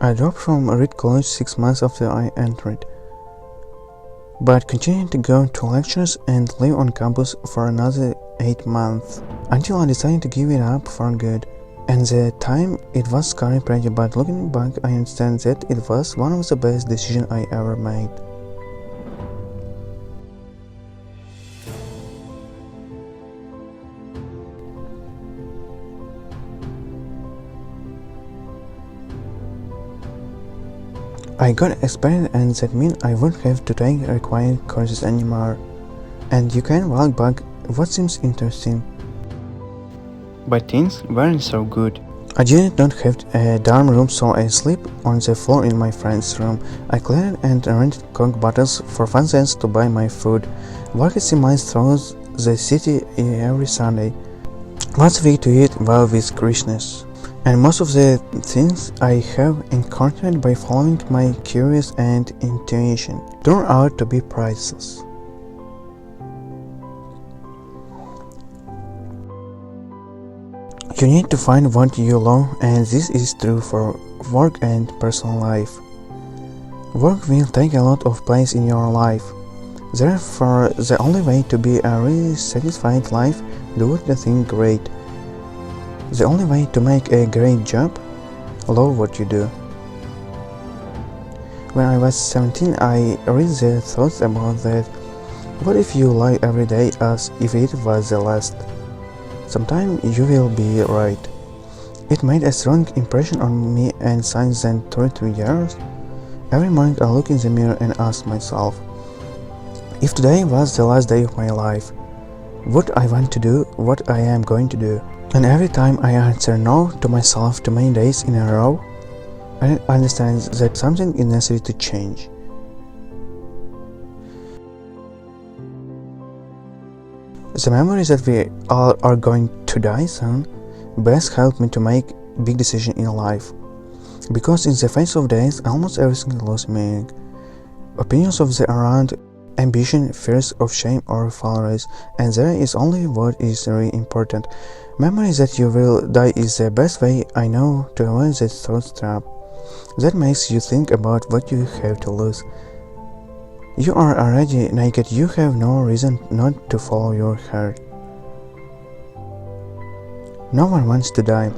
I dropped from Reed College 6 months after I entered, but continued to go to lectures and live on campus for another 8 months, until I decided to give it up for good. And the time it was scary pretty, but looking back I understand that it was one of the best decisions I ever made. I got experience, and that means I wouldn't have to take required courses anymore, and you can walk back what seems interesting. But things weren't so good. I did not have a dorm room, so I sleep on the floor in my friend's room. I cleared and rented Coke bottles for 1 cent to buy my food. Walked 6 miles through the city every Sunday. Once a week to eat well with Christmas. And most of the things I have encountered by following my curious and intuition turn out to be priceless. You need to find what you love, and this is true for work and personal life. Work will take a lot of place in your life. Therefore, the only way to be a really satisfied life, do the thing great. The only way to make a great job, love what you do. When I was 17, I read the thoughts about that. What if you lie every day as if it was the last? Sometime you will be right. It made a strong impression on me, and since then 32 years, every morning I look in the mirror and ask myself, if today was the last day of my life, what I want to do, what I am going to do. And every time I answer no to myself too many days in a row, I understand that something is necessary to change. The memory that we all are going to die soon best helped me to make big decisions in life. Because in the face of death, almost everything loses meaning. Opinions of the around, ambition, fears of shame or failures, and there is only what is really important. Memory that you will die is the best way I know to avoid that thought trap. That makes you think about what you have to lose. You are already naked, you have no reason not to follow your heart. No one wants to die.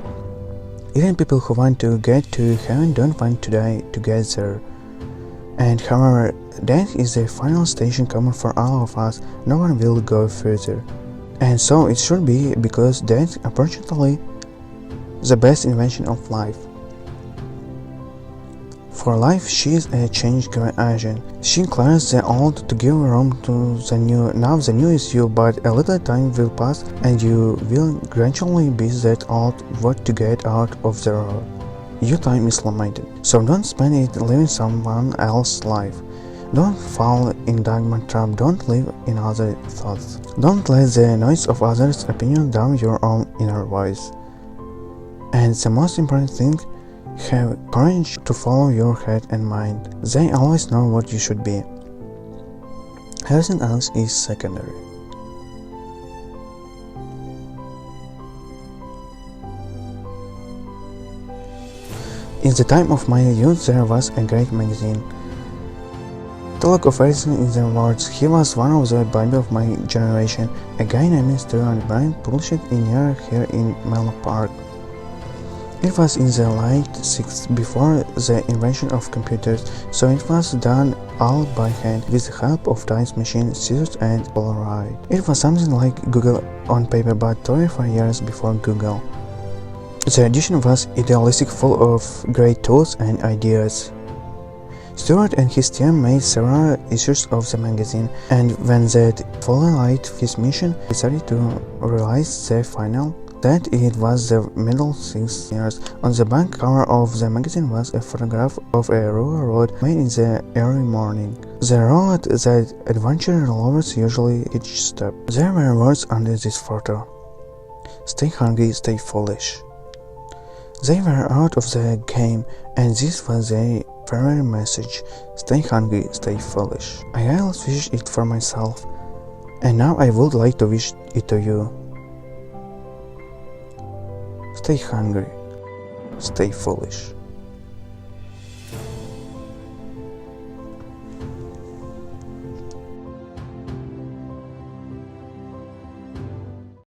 Even people who want to get to heaven don't want to die to get there. And however, death is the final station common for all of us. No one will go further. And so it should be, because death, unfortunately, the best invention of life. For life, she is a change agent. She clears the old to give room to the new. Now the new is you, but a little time will pass and you will gradually be that old what to get out of the road. Your time is limited, so don't spend it living someone else's life. Don't fall in dogma trap, don't live in other thoughts. Don't let the noise of others' opinion drown your own inner voice. And the most important thing, have courage to follow your head and mind. They always know what you should be. Everything else is secondary. In the time of my youth, there was a great magazine. Talk of everything in the world. He was one of the Bible of my generation. A guy named Stuart Brand published it near here in Menlo Park. It was in the late 60s, before the invention of computers, so it was done all by hand with the help of type machines, scissors and Polaroid. It was something like Google on paper, but 25 years before Google. The edition was idealistic, full of great tools and ideas. Stewart and his team made several issues of the magazine, and when that fully light his mission, he started to realize the final that it was the middle 6 years. On the back cover of the magazine was a photograph of a rural road made in the early morning. The road that adventure lovers usually each step. There were words under this photo. Stay hungry, stay foolish. They were out of the game, and this was their favorite message. Stay hungry, stay foolish. I always wished it for myself, and now I would like to wish it to you. Stay hungry, stay foolish.